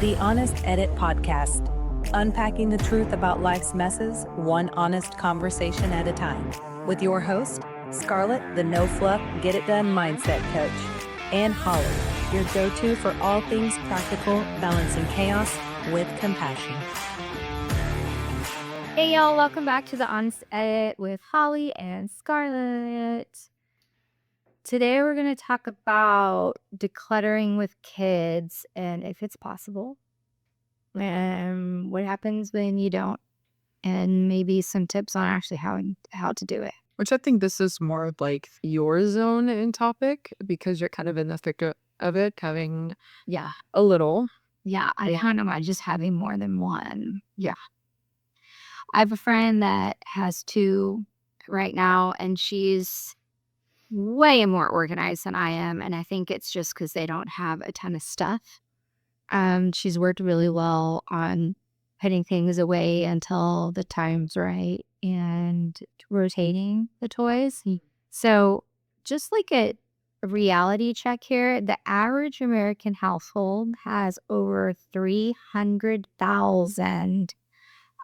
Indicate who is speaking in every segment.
Speaker 1: the Honest Edit Podcast, unpacking the truth about life's messes, one honest conversation at a time. With your host, Scarlett, the no fluff, get it done mindset coach, and Holli, your go-to for all things practical, balancing chaos with compassion.
Speaker 2: Hey y'all, welcome back to the Honest Edit with Holli and Scarlett. Today we're going to talk about decluttering with kids and if it's possible, and what happens when you don't, and maybe some tips on actually how to do it.
Speaker 3: Which I think this is more of like your zone and topic because you're kind of in the thick of it, having a little.
Speaker 2: Yeah, I don't know about just having more than one.
Speaker 3: Yeah.
Speaker 2: I have a friend that has two right now, and she's way more organized than I am. And I think it's just because they don't have a ton of stuff. She's worked really well on putting things away until the time's right and rotating the toys. So just like a reality check here, the average American household has over 300,000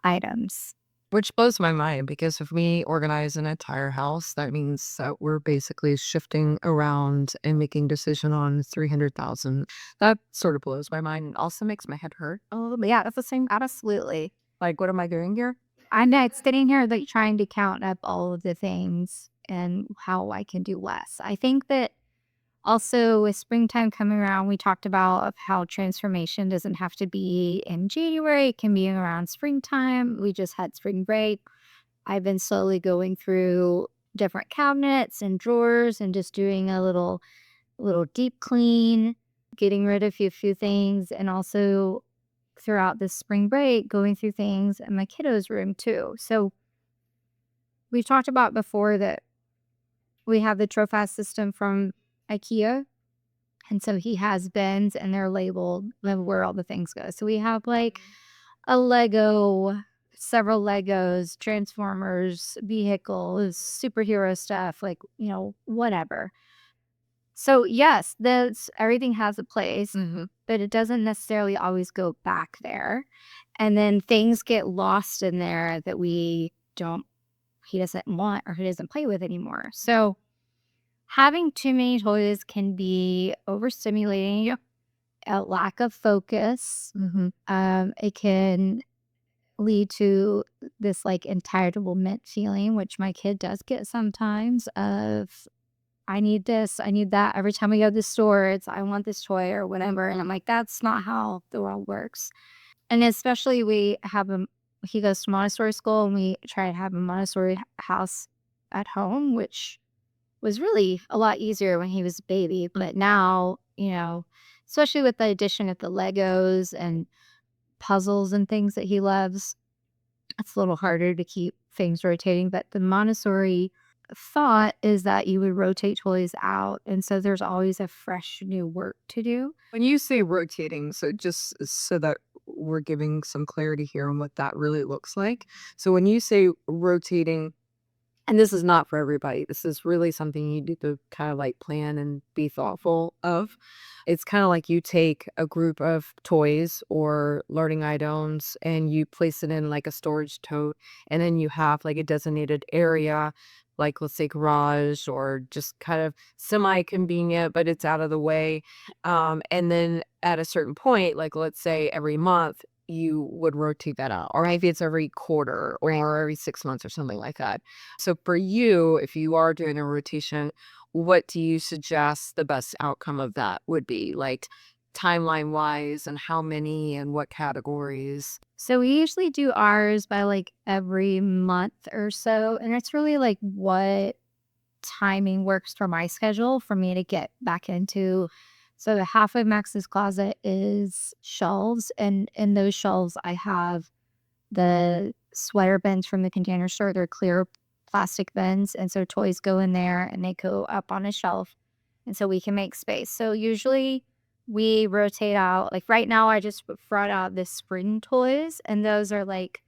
Speaker 2: items.
Speaker 3: Which blows my mind because if we organize an entire house, that means that we're basically shifting around and making decision on 300,000. That sort of blows my mind and also makes my head hurt a little bit.
Speaker 2: Yeah, that's the same. Absolutely.
Speaker 3: Like, what am I doing here?
Speaker 2: I'm not sitting here like trying to count up all of the things and how I can do less. I think that also with springtime coming around, we talked about how transformation doesn't have to be in January. It can be around springtime. We just had spring break. I've been slowly going through different cabinets and drawers and just doing a little deep clean, getting rid of a few things, and also throughout this spring break, going through things in my kiddos' room too. So we've talked about before that we have the Trofast system from IKEA. And so he has bins and they're labeled where all the things go. So we have like a Lego, several Legos, Transformers, vehicles, superhero stuff, like, whatever. So yes, everything has a place, but it doesn't necessarily always go back there. And then things get lost in there that he doesn't want or he doesn't play with anymore. So having too many toys can be overstimulating, a lack of focus. It can lead to this like entitlement feeling, which my kid does get sometimes of, I need this, I need that. Every time we go to the store, it's, I want this toy or whatever. And I'm like, that's not how the world works. And especially he goes to Montessori school, and we try to have a Montessori house at home, which was really a lot easier when he was a baby. But now, especially with the addition of the Legos and puzzles and things that he loves, it's a little harder to keep things rotating. But the Montessori thought is that you would rotate toys out. And so there's always a fresh new work to do.
Speaker 3: When you say rotating, so just so that we're giving some clarity here on what that really looks like. So when you say rotating, and this is not for everybody, this is really something you do to kind of like plan and be thoughtful of. It's kind of like you take a group of toys or learning items and you place it in like a storage tote, and then you have like a designated area, like let's say garage or just kind of semi-convenient, but it's out of the way. And then at a certain point, like let's say every month, you would rotate that out, or maybe it's every quarter or every 6 months or something like that. So for you, if you are doing a rotation, what do you suggest the best outcome of that would be, like timeline wise, and how many and what categories?
Speaker 2: So we usually do ours by like every month or so. And it's really like what timing works for my schedule for me to get back into. So the half of Max's closet is shelves, and in those shelves I have the sweater bins from the Container Store. They're clear plastic bins, and so toys go in there and they go up on a shelf, and so we can make space. So usually we rotate out. Like right now, I just brought out the spring toys, and those are like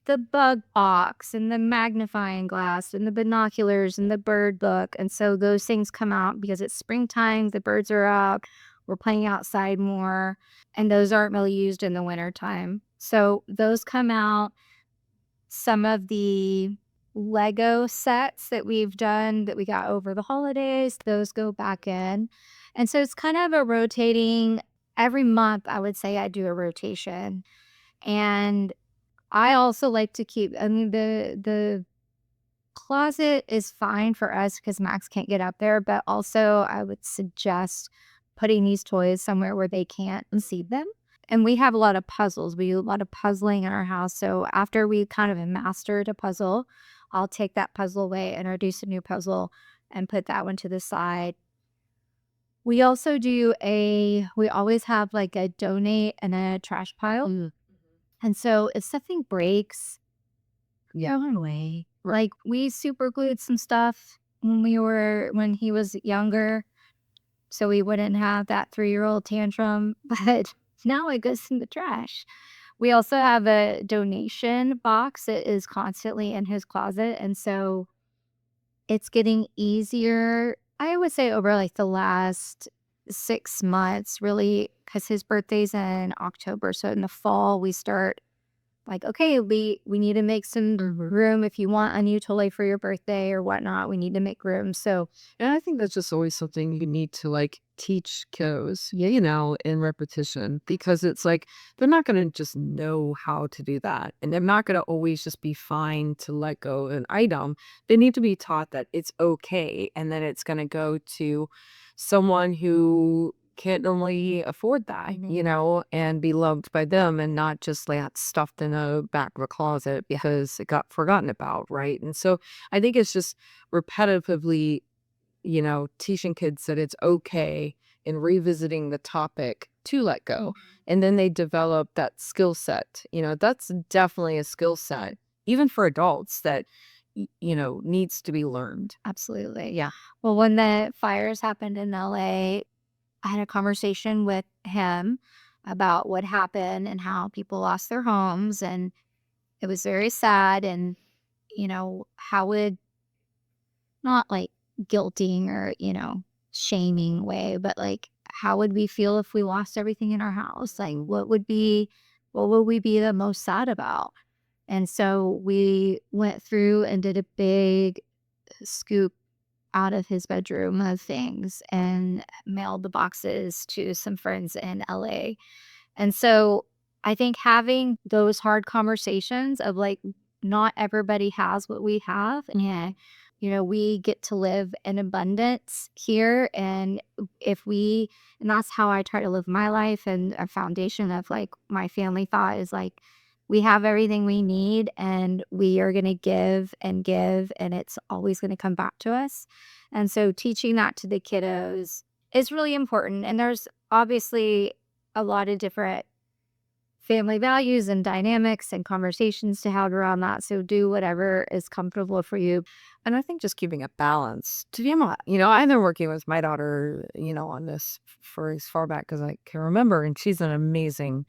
Speaker 2: the bug box and the magnifying glass and the binoculars and the bird book. And so those things come out because it's springtime, the birds are out. we're playing outside more, and those aren't really used in the wintertime. So those come out. Some of the Lego sets that we've done that we got over the holidays, those go back in. And so it's kind of a rotating every month. I would say I do a rotation. And I also like to keep, I mean, the closet is fine for us because Max can't get up there, but also I would suggest putting these toys somewhere where they can't see them. And we have a lot of puzzles. We do a lot of puzzling in our house. So after we kind of mastered a puzzle, I'll take that puzzle away, introduce a new puzzle, and put that one to the side. We also we always have like a donate and a trash pile.
Speaker 3: Mm.
Speaker 2: And so if something breaks,
Speaker 3: Yeah.
Speaker 2: throw it away. Like we super glued some stuff when he was younger, so we wouldn't have that 3-year-old tantrum, but now it goes in the trash. We also have a donation box that is constantly in his closet, and so it's getting easier, I would say, over like the last 6 months, really, because his birthday's in October. So in the fall, we start like, okay, we need to make some room. If you want a new toy for your birthday or whatnot, we need to make room. So
Speaker 3: And I think that's just always something you need to like teach kiddos, you know, in repetition, because it's like they're not going to just know how to do that. And they're not going to always just be fine to let go of an item. They need to be taught that it's okay and then it's going to go to someone who can't normally afford that, you know, and be loved by them and not just like stuffed in a back of a closet because it got forgotten about, right? And so I think it's just repetitively, you know, teaching kids that it's okay and revisiting the topic to let go. And then they develop that skill set. You know, that's definitely a skill set, even for adults, that, you know, needs to be learned.
Speaker 2: absolutely.
Speaker 3: Yeah.
Speaker 2: Well, when the fires happened in LA, I had a conversation with him about what happened and how people lost their homes. And it was very sad. And, how would not like guilting or, shaming way, but like, how would we feel if we lost everything in our house? Like, what would we be the most sad about? And so we went through and did a big scoop out of his bedroom of things and mailed the boxes to some friends in LA. And so I think having those hard conversations of like, not everybody has what we have. And, we get to live in abundance here. And and that's how I try to live my life. And a foundation of like my family thought is like, we have everything we need and we are going to give, and it's always going to come back to us. And so teaching that to the kiddos is really important. And there's obviously a lot of different family values and dynamics and conversations to have around that. So do whatever is comfortable for you.
Speaker 3: And I think just keeping a balance. To be honest, you know, I've been working with my daughter, you know, on this for as far back as I can remember, and she's an amazing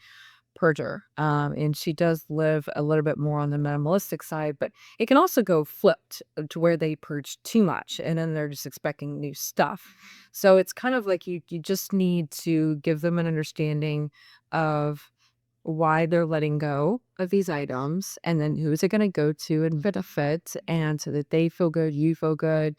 Speaker 3: purger. And she does live a little bit more on the minimalistic side, but it can also go flipped to where they purge too much and then they're just expecting new stuff. So it's kind of like you just need to give them an understanding of why they're letting go of these items and then who is it going to go to and benefit, and so that they feel good, you feel good.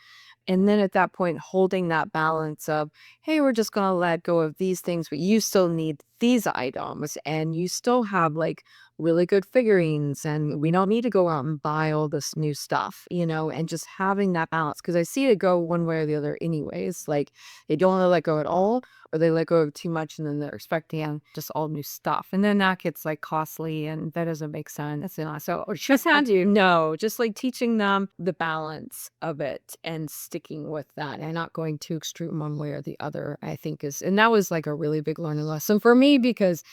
Speaker 3: And then at that point, holding that balance of, hey, we're just going to let go of these things, but you still need these items and you still have like really good figurines and we don't need to go out and buy all this new stuff, you know, and just having that balance. Because I see it go one way or the other anyways. Like they don't want to let go at all, or they let go of too much and then they're expecting just all new stuff. And then that gets like costly and that doesn't make sense. And so just how do you know, just like teaching them the balance of it and sticking with that and not going too extreme one way or the other, I think and that was like a really big learning lesson for me, because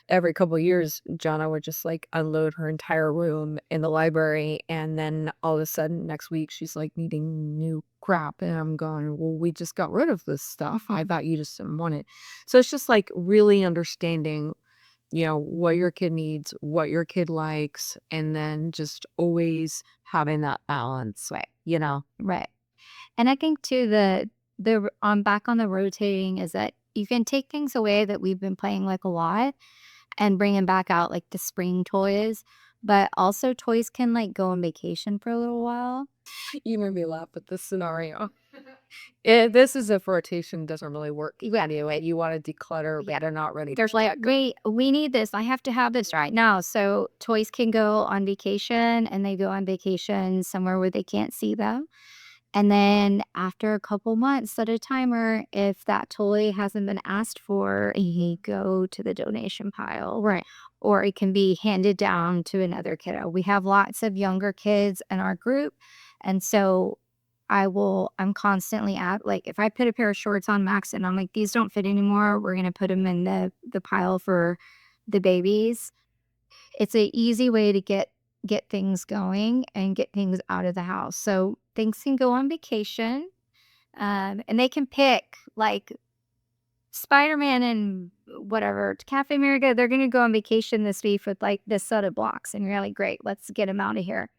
Speaker 3: every couple of years, Jonna would just like unload her entire room in the library. And then all of a sudden next week, she's like needing new crap. And I'm going, well, we just got rid of this stuff. I thought you just didn't want it. So it's just like really understanding, you know, what your kid needs, what your kid likes, and then just always having that balance,
Speaker 2: Right.
Speaker 3: you know?
Speaker 2: Right. And I think too, the on back on the rotating is that you can take things away that we've been playing like a lot and bring them back out, like the spring toys. But also toys can like go on vacation for a little while.
Speaker 3: You made me laugh at this scenario. This is if rotation doesn't really work anyway. You want to declutter, but they're not ready.
Speaker 2: There's like, wait, we need this. I have to have this right now. So toys can go on vacation, and they go on vacation somewhere where they can't see them. And then after a couple months, set a timer. If that toy hasn't been asked for, you go to the donation pile.
Speaker 3: Right.
Speaker 2: Or it can be handed down to another kiddo. We have lots of younger kids in our group. And so I'm constantly at, like, if I put a pair of shorts on Max and I'm like, these don't fit anymore, we're going to put them in the pile for the babies. It's an easy way to get things going and get things out of the house. So things can go on vacation, and they can pick like Spider-Man and whatever, Cafe America. They're going to go on vacation this week with like this set of blocks, and you're like, great, let's get them out of here.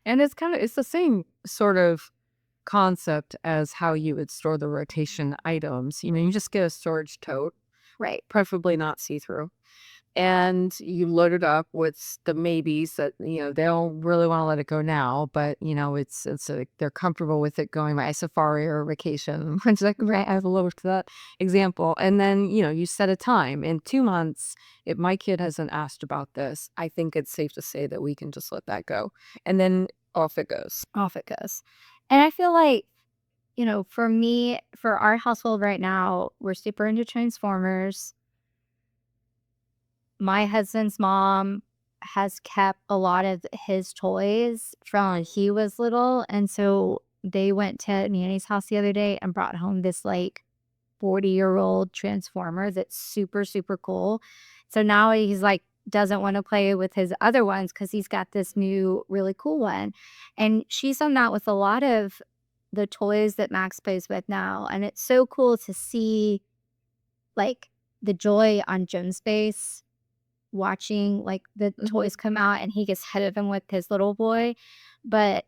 Speaker 3: And it's the same sort of concept as how you would store the rotation items. You just get a storage tote,
Speaker 2: Right.
Speaker 3: preferably not see-through. And you load it up with the maybes that, they don't really want to let it go now, but, they're comfortable with it going by safari or vacation. It's like, right, I have a load to that example. And then, you set a time. In 2 months, if my kid hasn't asked about this, I think it's safe to say that we can just let that go. And then off it goes.
Speaker 2: Off it goes. And I feel like, for me, for our household right now, we're super into Transformers. My husband's mom has kept a lot of his toys from when he was little. And so they went to Nanny's house the other day and brought home this like 40-year-old Transformer that's super, super cool. So now he's like, doesn't want to play with his other ones because he's got this new really cool one. And she's done that with a lot of the toys that Max plays with now. And it's so cool to see like the joy on Jim's face watching like the toys come out, and he gets ahead of them with his little boy. But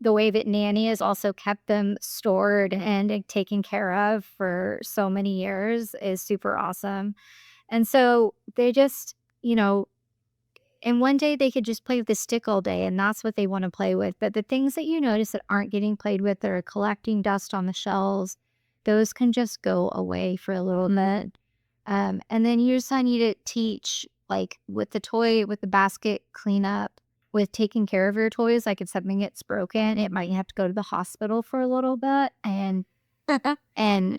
Speaker 2: the way that Nanny has also kept them stored and taken care of for so many years is super awesome. And so they just, and one day they could just play with the stick all day, and that's what they want to play with. But the things that you notice that aren't getting played with, that are collecting dust on the shelves, those can just go away for a little bit. And then you just need to teach, like with the basket cleanup, with taking care of your toys. Like if something gets broken, it might have to go to the hospital for a little bit and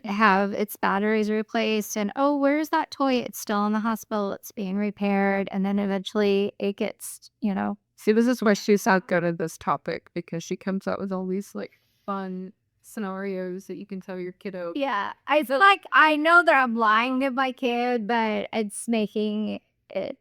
Speaker 2: have its batteries replaced. And oh, where's that toy? It's still in the hospital. It's being repaired. And then eventually it gets,
Speaker 3: See, this is why she's not good at this topic, because she comes up with all these like fun scenarios that you can tell your kiddo.
Speaker 2: Yeah, I feel like I know that I'm lying to my kid, but it's making it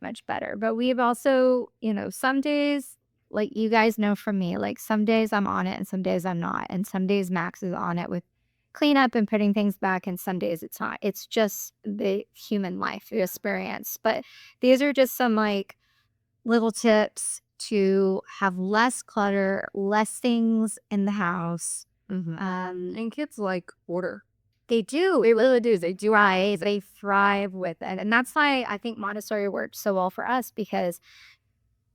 Speaker 2: much better. But we've also, some days, like you guys know from me, like some days I'm on it and some days I'm not. And some days Max is on it with cleanup and putting things back, and some days it's not. It's just the human life experience. But these are just some like little tips to have less clutter, less things in the house.
Speaker 3: And kids like order.
Speaker 2: They do. They really do. They do. They thrive with it. And that's why I think Montessori worked so well for us, because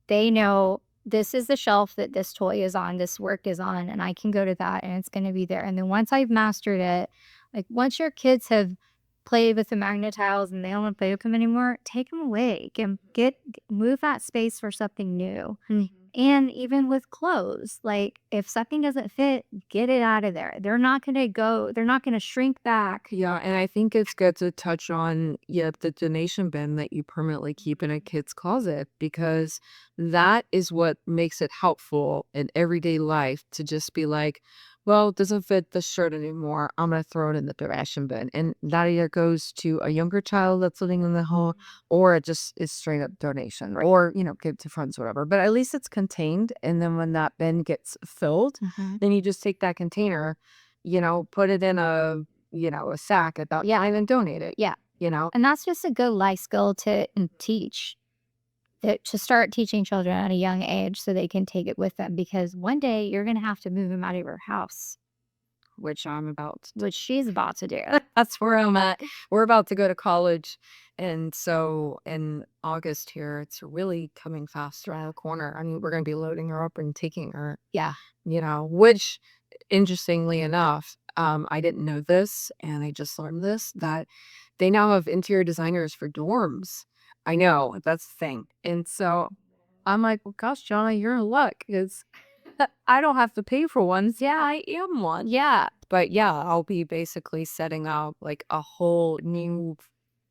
Speaker 2: they know this is the shelf that this toy is on, this work is on, and I can go to that and it's going to be there. And then once I've mastered it, like once your kids have played with the magnet tiles and they don't want to play with them anymore, take them away. Move that space for something new. And even with clothes, like if something doesn't fit, get it out of there. They're not going to shrink back.
Speaker 3: Yeah, and I think it's good to touch on, the donation bin that you permanently keep in a kid's closet, because that is what makes it helpful in everyday life to just be like, well, it doesn't fit the shirt anymore, I'm going to throw it in the donation bin. And that either goes to a younger child that's living in the home, or it just is straight up donation, right? Or, give to friends, whatever. But at least it's contained. And then when that bin gets filled, then you just take that container, put it in a sack and then donate it.
Speaker 2: Yeah. And that's just a good life skill to teach. To start teaching children at a young age so they can take it with them, because one day you're going to have to move them out of your house.
Speaker 3: which
Speaker 2: which she's about to do.
Speaker 3: that's where I'm at. We're about to go to college. And so in August here, it's really coming fast around the corner. I mean, we're going to be loading her up and taking her,
Speaker 2: Yeah.
Speaker 3: which interestingly enough, I didn't know this and I just learned this, that they now have interior designers for dorms. I know, that's the thing. And so I'm like, well, gosh, Jonna, you're in luck because I don't have to pay for one. Yeah, I am one.
Speaker 2: Yeah.
Speaker 3: But yeah, I'll be basically setting up like a whole new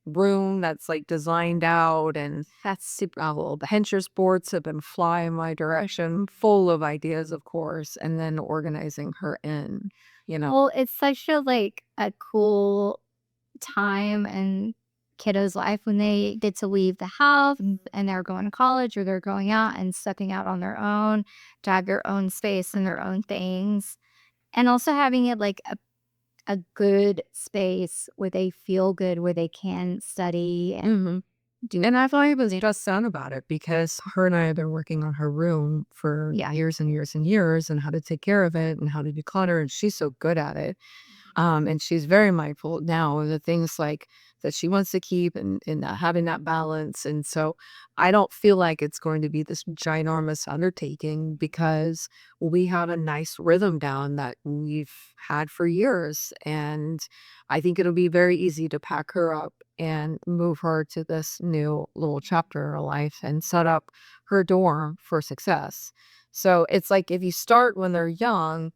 Speaker 3: room that's like designed out, and
Speaker 2: That's super.
Speaker 3: the Pinterest boards have been flying my direction, full of ideas, of course, and then organizing her in.
Speaker 2: Well, it's such a cool time in kiddos' life when they get to leave the house and they're going to college or they're going out and stepping out on their own to have their own space and their own things. And also having it a good space where they feel good, where they can study and do.
Speaker 3: And I thought I was just on about it because her and I have been working on her room for years and years and years, and how to take care of it and how to declutter. And she's so good at it. And she's very mindful now of the things like that she wants to keep, and having that balance. And so I don't feel like it's going to be this ginormous undertaking because we have a nice rhythm down that we've had for years. And I think it'll be very easy to pack her up and move her to this new little chapter in her life and set up her dorm for success. So it's like if you start when they're young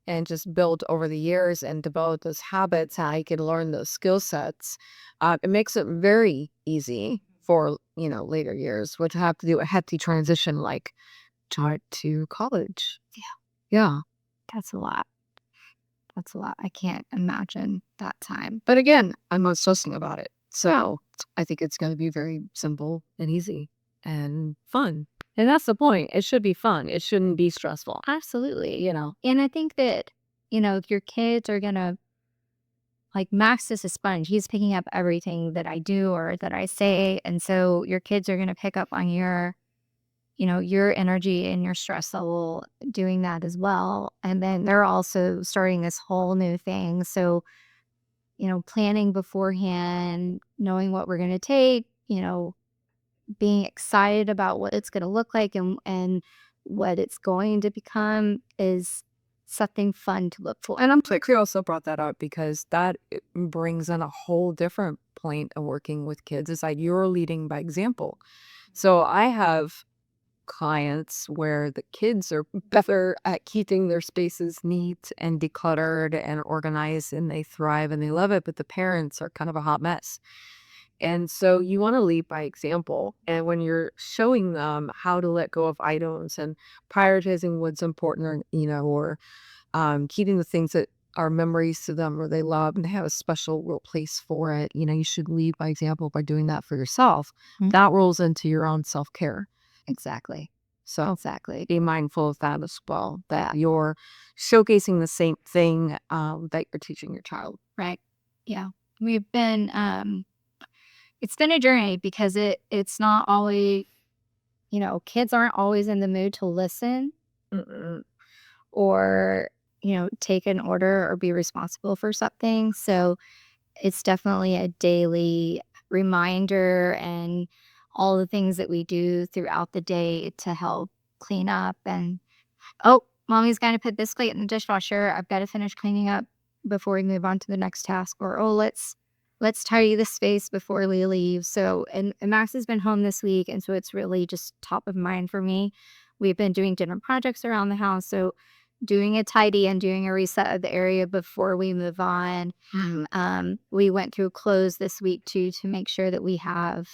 Speaker 3: and just build over the years and develop those habits, how you can learn those skill sets, it makes it very easy for, later years, which have to do a hefty transition like start to college. Yeah.
Speaker 2: That's a lot. That's a lot. I can't imagine that time.
Speaker 3: But again, I'm not stressing about it. So I think it's going to be very simple and easy and fun. And that's the point. It should be fun. It shouldn't be stressful.
Speaker 2: Absolutely. And I think that, your kids are going to, Max is a sponge. He's picking up everything that I do or that I say. And so your kids are going to pick up on your energy and your stress level doing that as well. And then they're also starting this whole new thing. So, planning beforehand, knowing what we're going to take, being excited about what it's going to look like and what it's going to become is something fun to look for.
Speaker 3: And I'm glad you also brought that up because that brings in a whole different point of working with kids. Is like you're leading by example. So I have clients where the kids are better at keeping their spaces neat and decluttered and organized, and they thrive and they love it, but the parents are kind of a hot mess. And so you want to lead by example. And when you're showing them how to let go of items and prioritizing what's important, or keeping the things that are memories to them or they love and they have a special real place for it, you should lead by example by doing that for yourself. That rolls into your own self-care.
Speaker 2: Exactly.
Speaker 3: So
Speaker 2: Exactly.
Speaker 3: be mindful of that as well, that you're showcasing the same thing that you're teaching your child.
Speaker 2: Right. Yeah. We've been, it's been a journey because it's not always, kids aren't always in the mood to listen or, take an order or be responsible for something. So it's definitely a daily reminder and all the things that we do throughout the day to help clean up. And, oh, mommy's going to put this plate in the dishwasher. I've got to finish cleaning up before we move on to the next task. Or, oh, let's tidy the space before we leave. So, and Max has been home this week. And so it's really just top of mind for me. We've been doing different projects around the house. So doing a tidy and doing a reset of the area before we move on. We went through clothes this week too to make sure that we have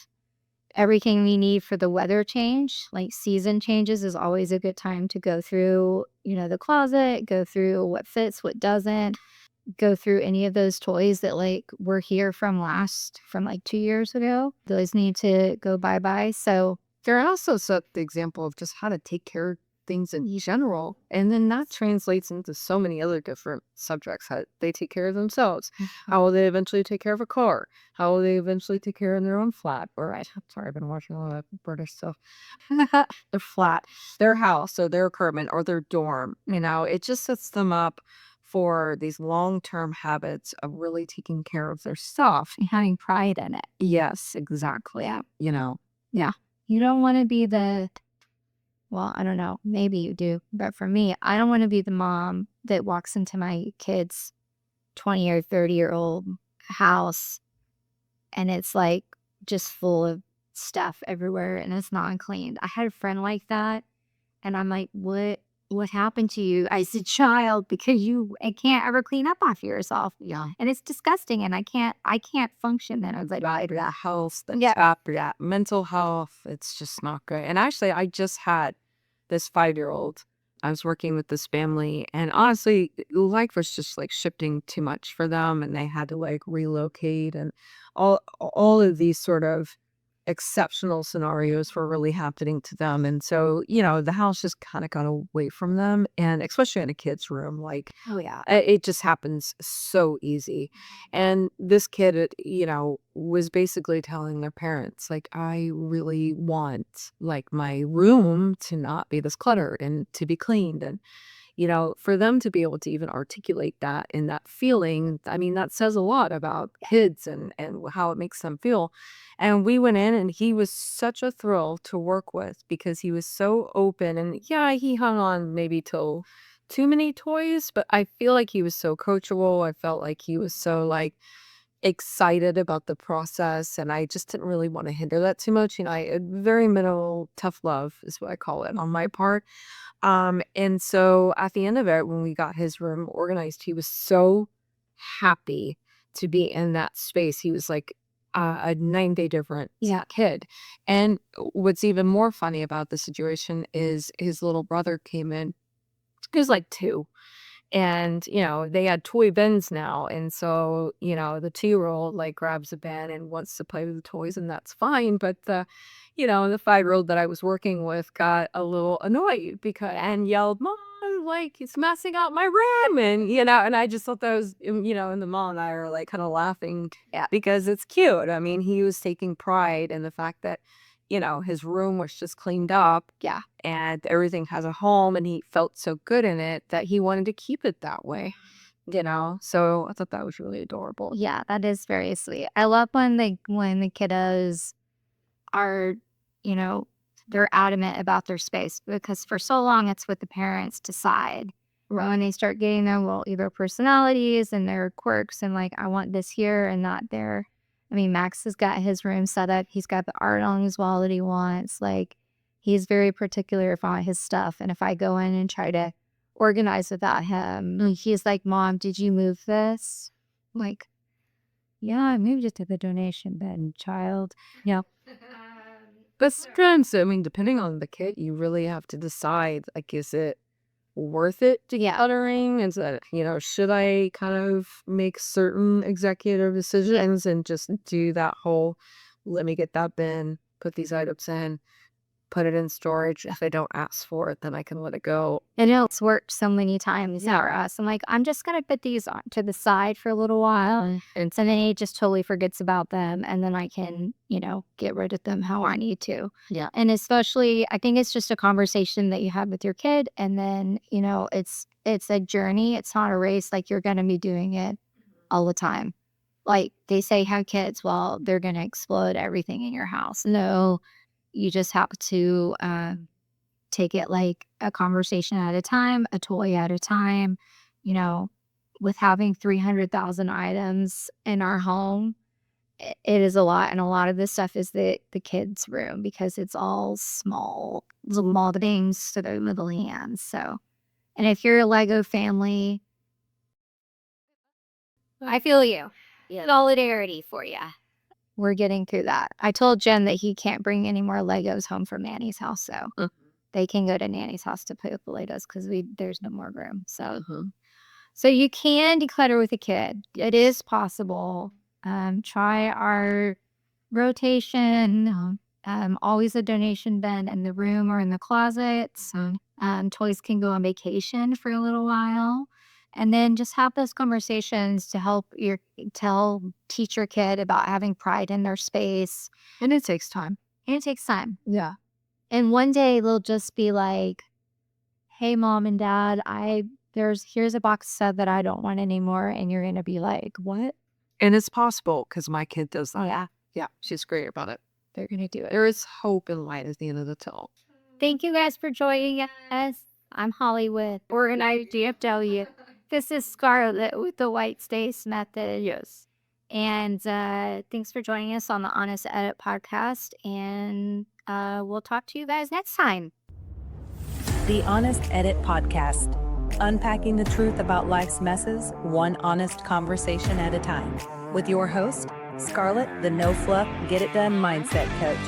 Speaker 2: everything we need for the weather change. Like season changes is always a good time to go through, the closet, go through what fits, what doesn't, go through any of those toys that were here from 2 years ago. Those need to go bye-bye. So
Speaker 3: they're also set the example of just how to take care of things in general. And then that translates into so many other different subjects. How they take care of themselves. How will they eventually take care of a car? How will they eventually take care of their own flat? Or I'm sorry, I've been watching a lot of British stuff. Their flat, their house, or their apartment, or their dorm. It just sets them up for these long-term habits of really taking care of their stuff.
Speaker 2: And having pride in it.
Speaker 3: Yes, exactly.
Speaker 2: Yeah.
Speaker 3: You know,
Speaker 2: Yeah. You don't want to be well, I don't know, maybe you do, but for me, I don't want to be the mom that walks into my kid's 20 or 30-year-old house and it's like just full of stuff everywhere and it's not cleaned. I had a friend like that and I'm like, what happened to you as a child because you can't ever clean up after yourself.
Speaker 3: yeah.
Speaker 2: And it's disgusting and I can't function then. I was like,
Speaker 3: Right, that health,
Speaker 2: Yeah.
Speaker 3: that mental health, it's just not good. And actually, I just had this 5-year-old. I was working with this family, and honestly, life was just like shifting too much for them, and they had to like relocate, and all of these sort of exceptional scenarios were really happening to them. And so, the house just kind of got away from them, and especially in a kid's room, like
Speaker 2: oh yeah.
Speaker 3: it just happens so easy. And this kid, was basically telling their parents, like, I really want like my room to not be this cluttered and to be cleaned. And, for them to be able to even articulate that and that feeling, I mean, that says a lot about kids and how it makes them feel. And we went in and he was such a thrill to work with because he was so open. And yeah, he hung on maybe till too many toys, but I feel like he was so coachable. I felt like he was so like excited about the process, and I just didn't really want to hinder that too much. Very minimal tough love is what I call it on my part. And so at the end of it, when we got his room organized, he was so happy to be in that space. He was like a 9-day different kid. And what's even more funny about the situation is his little brother came in. He was like 2. And, they had toy bins now. And so, the 2-year-old like grabs a bin and wants to play with the toys, and that's fine. But the 5-year-old that I was working with got a little annoyed and yelled, Mom, like it's messing up my room. And I just thought that was, and the mom and I are like kind of laughing because it's cute. I mean, he was taking pride in the fact that, his room was just cleaned up.
Speaker 2: Yeah.
Speaker 3: And everything has a home, and he felt so good in it that he wanted to keep it that way, So I thought that was really adorable.
Speaker 2: Yeah, that is very sweet. I love when the kiddos are, they're adamant about their space because for so long it's what the parents decide. Right. When they start getting their either personalities and their quirks and like I want this here and not there. I mean, Max has got his room set up. He's got the art on his wall that he wants. Like he's very particular about his stuff. And if I go in and try to organize without him, he's like, Mom, did you move this? Like, yeah, I moved it to the donation bin, child. Yeah.
Speaker 3: But sometimes, I mean, depending on the kid, you really have to decide, like, is it worth it decluttering? Is that, should I kind of make certain executive decisions and just do that whole, let me get that bin, put these items in, put it in storage. If they don't ask for it, then I can let it go.
Speaker 2: I know it's worked so many times for us. I'm like, I'm just going to put these on to the side for a little while. And so then he just totally forgets about them. And then I can, get rid of them how I need to.
Speaker 3: Yeah.
Speaker 2: And especially, I think it's just a conversation that you have with your kid. And then, it's a journey. It's not a race. Like you're going to be doing it all the time. Like they say, have kids. Well, they're going to explode everything in your house. No, you just have to take it like a conversation at a time, a toy at a time. With having 300,000 items in our home, it is a lot. And a lot of this stuff is the kids' room because it's all small things to their little hands. So, and if you're a Lego family, I feel you. Solidarity for you. We're getting through that. I told Jen that he can't bring any more Legos home from Nanny's house, so they can go to Nanny's house to play with the Legos because there's no more room. So, so you can declutter with a kid. It is possible. Try our rotation. Always a donation bin in the room or in the closets. Toys can go on vacation for a little while. And then just have those conversations to teach your kid about having pride in their space.
Speaker 3: And it takes time.
Speaker 2: Yeah. And one day they'll just be like, hey, Mom and Dad, I've here's a box set that I don't want anymore, and you're gonna be like, what?
Speaker 3: And it's possible because my kid does
Speaker 2: Oh
Speaker 3: that.
Speaker 2: yeah,
Speaker 3: Yeah, she's great about it.
Speaker 2: they're gonna do it.
Speaker 3: There is hope and light at the end of the tunnel.
Speaker 2: Thank you guys for joining us. I'm Holli with Organized GFW. This is Scarlett with the Whitespace Method.
Speaker 3: Yes.
Speaker 2: And thanks for joining us on the Honest Edit podcast. And we'll talk to you guys next time.
Speaker 1: The Honest Edit Podcast, unpacking the truth about life's messes, one honest conversation at a time. With your host, Scarlett, the no fluff, get it done mindset coach,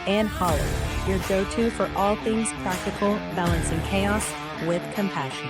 Speaker 1: and Holli, your go-to for all things practical, balancing chaos with compassion.